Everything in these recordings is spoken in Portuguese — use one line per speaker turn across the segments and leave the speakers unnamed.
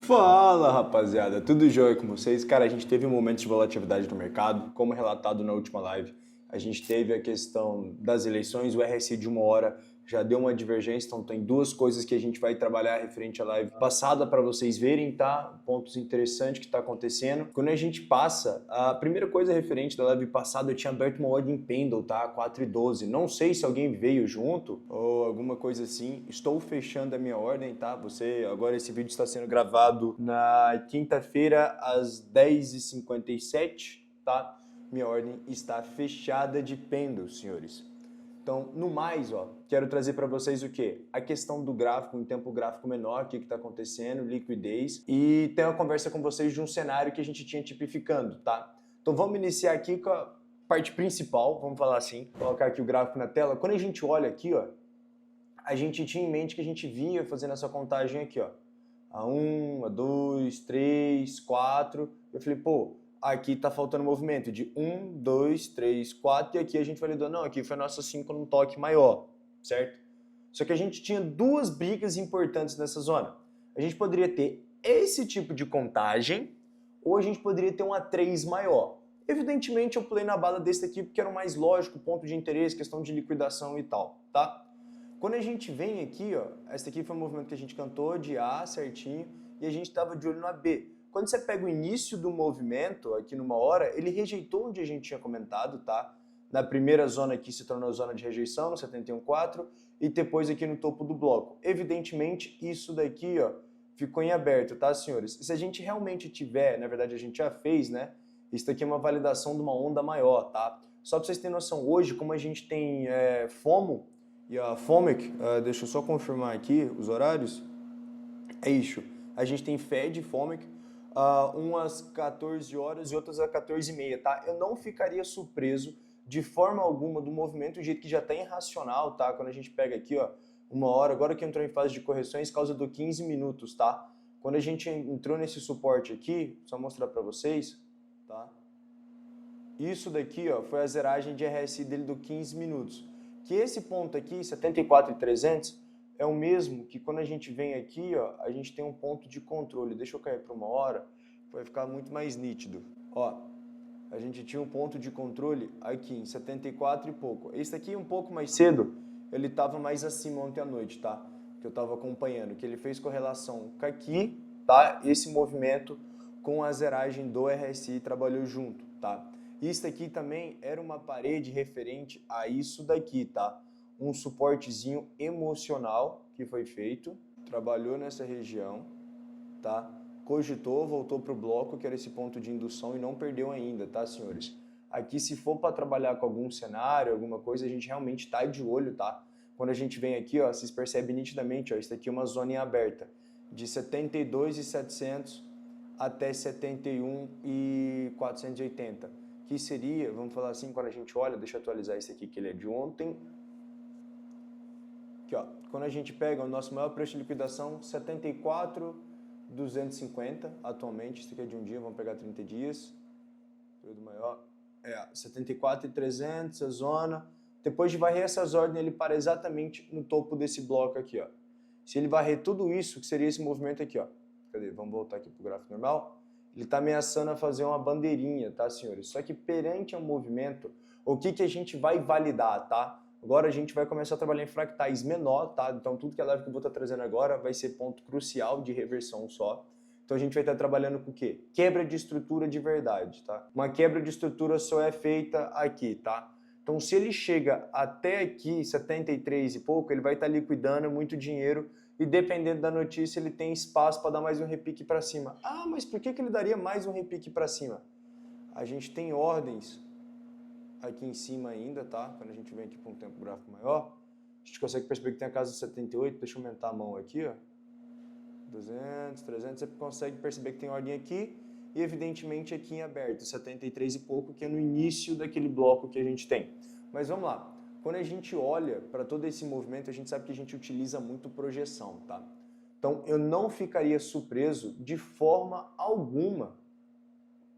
Fala, rapaziada, tudo jóia com vocês? Cara, a gente teve um momento de volatilidade no mercado, como relatado na última live. A gente teve a questão das eleições, o RSI de uma hora já deu uma divergência, então tem duas coisas que a gente vai trabalhar referente à live passada para vocês verem, tá? Pontos interessantes que está acontecendo. Quando a gente passa, a primeira coisa referente da live passada, eu tinha aberto uma ordem Pendle, tá? 4,12. Não sei se alguém veio junto ou alguma coisa assim. Estou fechando a minha ordem, tá? Agora esse vídeo está sendo gravado na quinta-feira às 10h57, tá? Minha ordem está fechada de Pendle, senhores. Então, no mais, quero trazer para vocês o quê? A questão do gráfico, em tempo gráfico menor, o que está acontecendo, liquidez, e ter uma conversa com vocês de um cenário que a gente tinha tipificando, tá? Então vamos iniciar aqui com a parte principal, vamos falar assim, vou colocar aqui o gráfico na tela. Quando a gente olha aqui, a gente tinha em mente que a gente vinha fazendo essa contagem aqui, a 1, a 2, 3, 4, eu falei, pô, aqui tá faltando movimento de 1, 2, 3, 4, e aqui a gente validou, não, aqui foi a nossa 5 num toque maior, certo? Só que a gente tinha duas brigas importantes nessa zona. A gente poderia ter esse tipo de contagem, ou a gente poderia ter um A3 maior. Evidentemente eu pulei na bala desse aqui porque era o mais lógico, ponto de interesse, questão de liquidação e tal, tá? Quando a gente vem aqui, esse aqui foi um movimento que a gente cantou de A certinho, e a gente estava de olho na B. Quando você pega o início do movimento, aqui numa hora, ele rejeitou onde a gente tinha comentado, tá? Na primeira zona aqui se tornou zona de rejeição, no 71,4, e depois aqui no topo do bloco. Evidentemente, isso daqui, ficou em aberto, tá, senhores? Se a gente realmente tiver, na verdade a gente já fez, né? Isso daqui é uma validação de uma onda maior, tá? Só para vocês terem noção, hoje, como a gente tem FOMO, e a FOMIC, deixa eu só confirmar aqui os horários, é isso, a gente tem Fed e FOMIC, umas 14 horas e outras às 14h30, tá? Eu não ficaria surpreso de forma alguma do movimento, do jeito que já está irracional, tá? Quando a gente pega aqui, uma hora, agora que entrou em fase de correções, causa do 15 minutos, tá? Quando a gente entrou nesse suporte aqui, só mostrar para vocês, tá? Isso daqui, foi a zeragem de RSI dele do 15 minutos. Que esse ponto aqui, 74,300, é o mesmo que quando a gente vem aqui, a gente tem um ponto de controle. Deixa eu cair para uma hora, vai ficar muito mais nítido. A gente tinha um ponto de controle aqui em 74 e pouco. Esse aqui um pouco mais cedo, ele estava mais acima ontem à noite, tá? Que eu estava acompanhando, que ele fez correlação com aqui, tá? Esse movimento com a zeragem do RSI trabalhou junto, tá? Isso aqui também era uma parede referente a isso daqui, tá? Um suportezinho emocional que foi feito, trabalhou nessa região, tá? Cogitou, voltou para o bloco, que era esse ponto de indução, e não perdeu ainda, tá, senhores? Aqui, se for para trabalhar com algum cenário, alguma coisa, a gente realmente está de olho, tá? Quando a gente vem aqui, vocês percebem nitidamente, isso aqui é uma zona em aberta, de 72.700 até 71.480, que seria, vamos falar assim, quando a gente olha, deixa eu atualizar esse aqui, que ele é de ontem. Aqui, quando a gente pega o nosso maior preço de liquidação, 74.250 atualmente, isso aqui é de um dia, vamos pegar 30 dias, período maior, 74.300 a zona. Depois de varrer essas ordens, ele para exatamente no topo desse bloco aqui, Se ele varrer tudo isso, que seria esse movimento aqui, Cadê? Vamos voltar aqui para o gráfico normal. Ele está ameaçando a fazer uma bandeirinha, tá, senhores? Só que perante um movimento, o que a gente vai validar, tá? Agora a gente vai começar a trabalhar em fractais menor, tá? Então tudo que a live que eu vou estar trazendo agora vai ser ponto crucial de reversão só. Então a gente vai estar trabalhando com o quê? Quebra de estrutura de verdade, tá? Uma quebra de estrutura só é feita aqui, tá? Então se ele chega até aqui, 73 e pouco, ele vai estar liquidando muito dinheiro e dependendo da notícia ele tem espaço para dar mais um repique para cima. Ah, mas por que ele daria mais um repique para cima? A gente tem ordens aqui em cima ainda, tá? Quando a gente vem aqui para um tempo gráfico maior, a gente consegue perceber que tem a casa de 78, deixa eu aumentar a mão aqui, 200, 300, você consegue perceber que tem ordem aqui e evidentemente aqui em aberto, 73 e pouco, que é no início daquele bloco que a gente tem. Mas vamos lá, quando a gente olha para todo esse movimento, a gente sabe que a gente utiliza muito projeção, tá? Então eu não ficaria surpreso de forma alguma,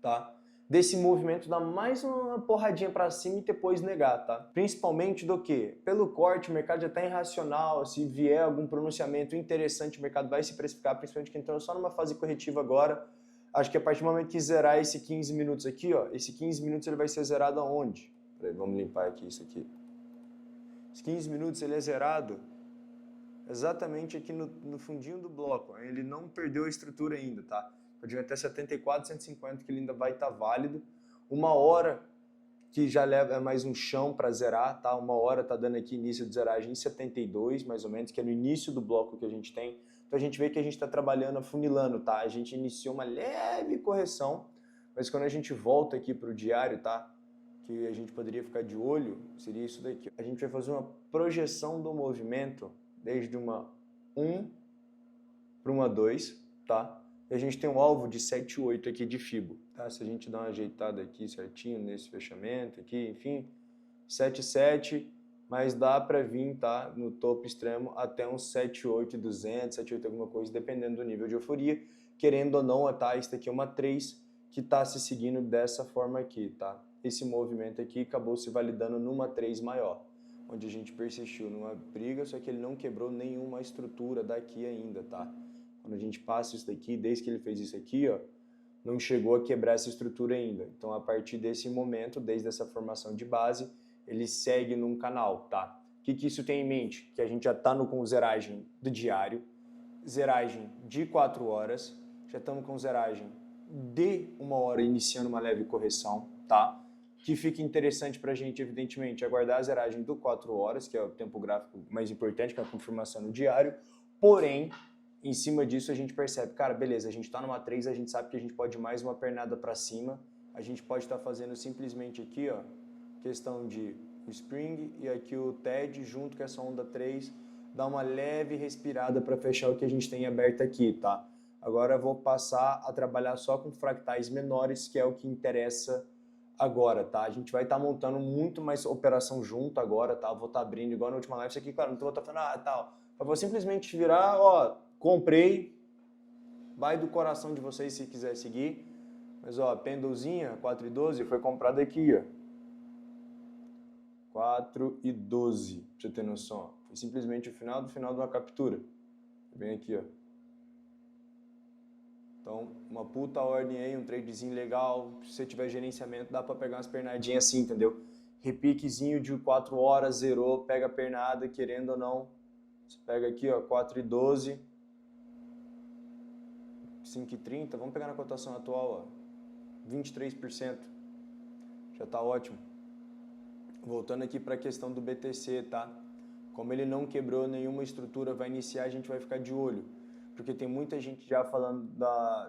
tá? desse movimento dar mais uma porradinha para cima e depois negar, tá? Principalmente do que? Pelo corte, o mercado já está irracional, se vier algum pronunciamento interessante, o mercado vai se precificar, principalmente que entrou só numa fase corretiva agora. Acho que a partir do momento que zerar esse 15 minutos aqui, ó, esse 15 minutos ele vai ser zerado aonde? Peraí, vamos limpar aqui isso aqui. Os 15 minutos ele é zerado exatamente aqui no fundinho do bloco. Ele não perdeu a estrutura ainda, tá? Pode vir até 74, 150 que ele ainda vai estar válido. Uma hora que já leva mais um chão para zerar, tá? Uma hora tá dando aqui início de zeragem em 72, mais ou menos, que é no início do bloco que a gente tem. Então a gente vê que a gente está trabalhando afunilando, tá? A gente iniciou uma leve correção, mas quando a gente volta aqui para o diário, tá? Que a gente poderia ficar de olho, seria isso daqui. A gente vai fazer uma projeção do movimento desde uma 1 para uma 2, tá? E a gente tem um alvo de 7,8 aqui de Fibo, tá? Se a gente dá uma ajeitada aqui certinho nesse fechamento aqui, enfim, 7,7, mas dá para vir, tá? No topo extremo até uns 7,8,200, 7,8 alguma coisa, dependendo do nível de euforia. Querendo ou não, tá? Isso aqui é uma 3 que tá se seguindo dessa forma aqui, tá? Esse movimento aqui acabou se validando numa 3 maior, onde a gente persistiu numa briga, só que ele não quebrou nenhuma estrutura daqui ainda, tá? Quando a gente passa isso daqui, desde que ele fez isso aqui, ó, não chegou a quebrar essa estrutura ainda. Então, a partir desse momento, desde essa formação de base, ele segue num canal, tá? O que isso tem em mente? Que a gente já está com zeragem do diário, zeragem de 4 horas, já estamos com zeragem de 1 hora iniciando uma leve correção, tá? Que fica interessante para a gente, evidentemente, aguardar a zeragem do 4 horas, que é o tempo gráfico mais importante, que é a confirmação no diário. Porém, em cima disso a gente percebe, cara, beleza, a gente está numa 3, a gente sabe que a gente pode ir mais uma pernada para cima, a gente pode estar fazendo simplesmente aqui, ó, questão de spring e aqui o TED junto com essa onda 3, dá uma leve respirada para fechar o que a gente tem aberto aqui, tá? Agora eu vou passar a trabalhar só com fractais menores, que é o que interessa agora, tá? A gente vai estar montando muito mais operação junto agora, tá? Eu vou estar abrindo igual na última live, isso aqui, cara, não vou estar falando, tal. Eu vou simplesmente virar, ó, comprei, vai do coração de vocês se quiser seguir, mas ó, pendulzinha, 4,12, foi comprada aqui, ó. 4,12, pra você ter noção, ó. Foi simplesmente o final do final de uma captura. Bem aqui, ó. Então, uma puta ordem aí, um tradezinho legal, se você tiver gerenciamento, dá pra pegar umas pernadinhas assim, entendeu? Repiquezinho de 4 horas, zerou, pega a pernada, querendo ou não. Você pega aqui, ó, 4,12, 5,30, vamos pegar na cotação atual, ó, 23%, já tá ótimo. Voltando aqui para a questão do BTC, tá? Como ele não quebrou nenhuma estrutura, vai iniciar, a gente vai ficar de olho. Porque tem muita gente já falando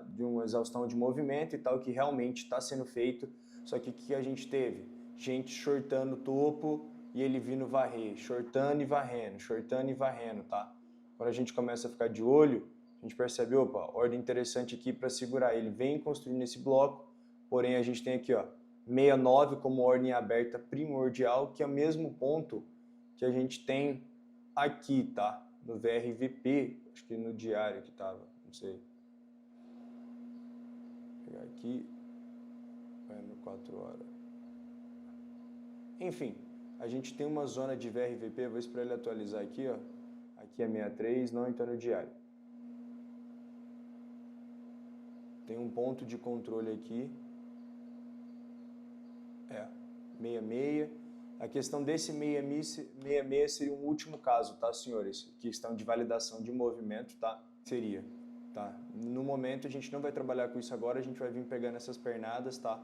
de uma exaustão de movimento e tal, que realmente está sendo feito. Só que o que a gente teve? Gente shortando o topo e ele vindo varrer, shortando e varrendo, tá? Quando a gente começa a ficar de olho, a gente percebe, opa, ordem interessante aqui para segurar. Ele vem construindo esse bloco, porém a gente tem aqui, ó, 69 como ordem aberta primordial, que é o mesmo ponto que a gente tem aqui, tá? No VRVP, acho que no diário que tava, não sei. Vou pegar aqui, vai no 4 horas. Enfim, a gente tem uma zona de VRVP, vou esperar ele atualizar aqui, ó. Aqui é 63, não entrou no diário. Tem um ponto de controle aqui. 66. A questão desse 66 seria um último caso, tá, senhores? Questão de validação de movimento, tá? Seria, tá? No momento a gente não vai trabalhar com isso agora, a gente vai vir pegando essas pernadas, tá?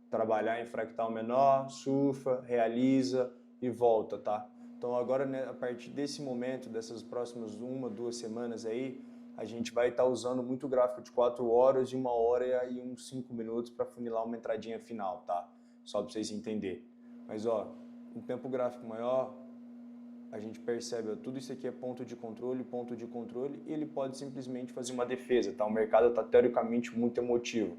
Trabalhar em fractal menor, surfa, realiza e volta, tá? Então agora, né, a partir desse momento, dessas próximas 1, 2 semanas aí, a gente vai estar usando muito gráfico de 4 horas, de 1 hora e uns 5 minutos para funilar uma entradinha final, tá? Só para vocês entenderem. Mas, ó, um tempo gráfico maior, a gente percebe, ó, tudo isso aqui é ponto de controle, e ele pode simplesmente fazer uma defesa, tá? O mercado está teoricamente muito emotivo.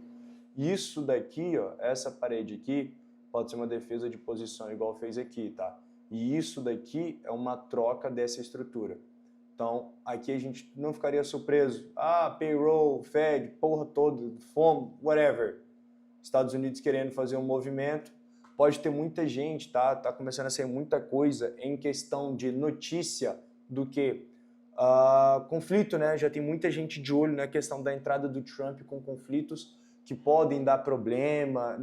Isso daqui, ó, essa parede aqui, pode ser uma defesa de posição igual fez aqui, tá? E isso daqui é uma troca dessa estrutura. Então, aqui a gente não ficaria surpreso. Ah, payroll, Fed, porra toda, FOMO, whatever. Estados Unidos querendo fazer um movimento, pode ter muita gente, tá? Tá começando a sair muita coisa em questão de notícia do que conflito, né? Já tem muita gente de olho na questão da entrada do Trump com conflitos que podem dar problema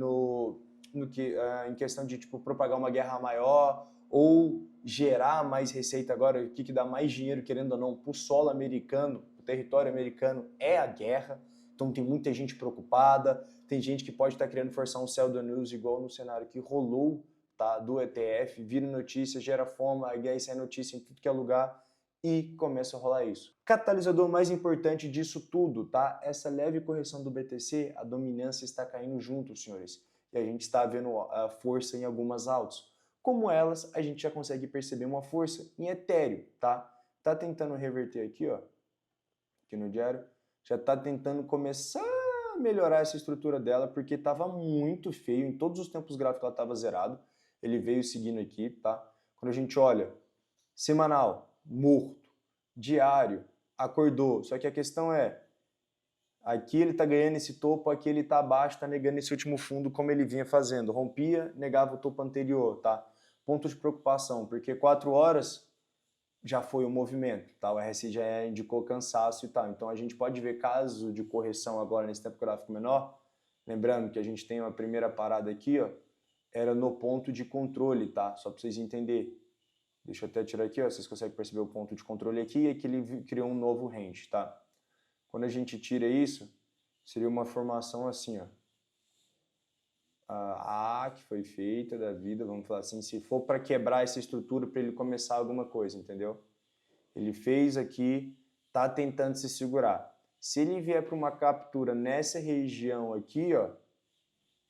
em questão de tipo propagar uma guerra maior ou gerar mais receita agora. O que dá mais dinheiro, querendo ou não, para o solo americano, o território americano, é a guerra. Então tem muita gente preocupada, tem gente que pode estar querendo forçar um sell the news igual no cenário que rolou, tá, do ETF, vira notícia, gera fome, aí sai notícia em tudo que é lugar e começa a rolar isso. Catalisador mais importante disso tudo, tá? Essa leve correção do BTC, a dominância está caindo junto, senhores. E a gente está vendo a força em algumas altas. Como elas, a gente já consegue perceber uma força em Ethereum, tá? Tá tentando reverter aqui, ó, aqui no diário, já tá tentando começar a melhorar essa estrutura dela, porque tava muito feio, em todos os tempos gráficos ela tava zerado, ele veio seguindo aqui, tá? Quando a gente olha, semanal, morto, diário, acordou, só que a questão é, aqui ele está ganhando esse topo, aqui ele está abaixo, está negando esse último fundo como ele vinha fazendo. Rompia, negava o topo anterior, tá? Ponto de preocupação, porque 4 horas já foi o movimento, tá? O RSI já indicou cansaço e tal. Então a gente pode ver caso de correção agora nesse tempo gráfico menor. Lembrando que a gente tem uma primeira parada aqui, ó, era no ponto de controle, tá? Só para vocês entenderem. Deixa eu até tirar aqui, ó, vocês conseguem perceber o ponto de controle aqui e aqui ele criou um novo range, tá? Quando a gente tira isso, seria uma formação assim, ó. A que foi feita da vida, vamos falar assim, se for para quebrar essa estrutura para ele começar alguma coisa, entendeu? Ele fez aqui, tá tentando se segurar. Se ele vier para uma captura nessa região aqui, ó,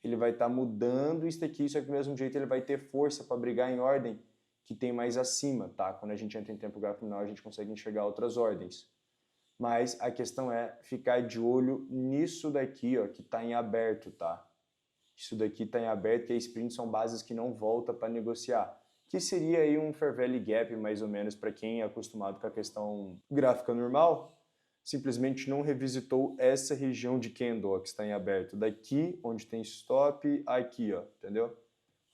ele vai estar mudando isso aqui, só que do mesmo jeito ele vai ter força para brigar em ordem que tem mais acima, tá? Quando a gente entra em tempo gráfico menor, a gente consegue enxergar outras ordens. Mas a questão é ficar de olho nisso daqui, ó, que está em aberto, tá? Isso daqui está em aberto, que a sprint são bases que não volta para negociar. Que seria aí um Fair Value Gap, mais ou menos, para quem é acostumado com a questão gráfica normal, simplesmente não revisitou essa região de candle, ó, que está em aberto. Daqui, onde tem stop, aqui, ó, entendeu?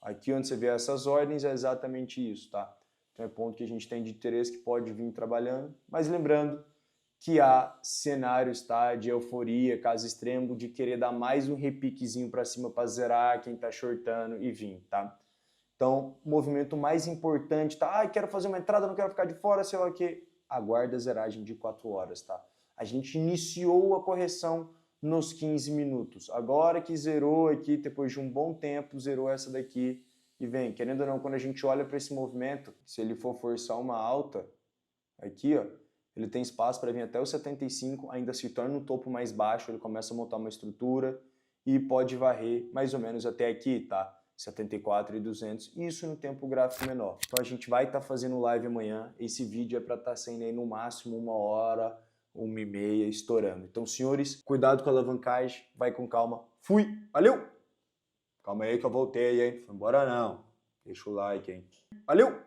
Aqui onde você vê essas ordens é exatamente isso, tá? Então é ponto que a gente tem de interesse que pode vir trabalhando, mas lembrando que há cenários, tá, de euforia, caso extremo, de querer dar mais um repiquezinho para cima para zerar quem tá shortando e vir, tá? Então, o movimento mais importante, tá? Quero fazer uma entrada, não quero ficar de fora, sei lá o que. Aguarda a zeragem de 4 horas, tá? A gente iniciou a correção nos 15 minutos. Agora que zerou aqui, depois de um bom tempo, zerou essa daqui e vem. Querendo ou não, quando a gente olha para esse movimento, se ele for forçar uma alta, aqui, ó, ele tem espaço para vir até os 75, ainda se torna um topo mais baixo, ele começa a montar uma estrutura e pode varrer mais ou menos até aqui, tá? 74.200, isso no tempo gráfico menor. Então a gente vai estar fazendo live amanhã, esse vídeo é para estar saindo aí no máximo 1 hora, 1h30, estourando. Então, senhores, cuidado com a alavancagem, vai com calma. Fui, valeu! Calma aí que eu voltei, hein? Foi embora não. Deixa o like, hein? Valeu!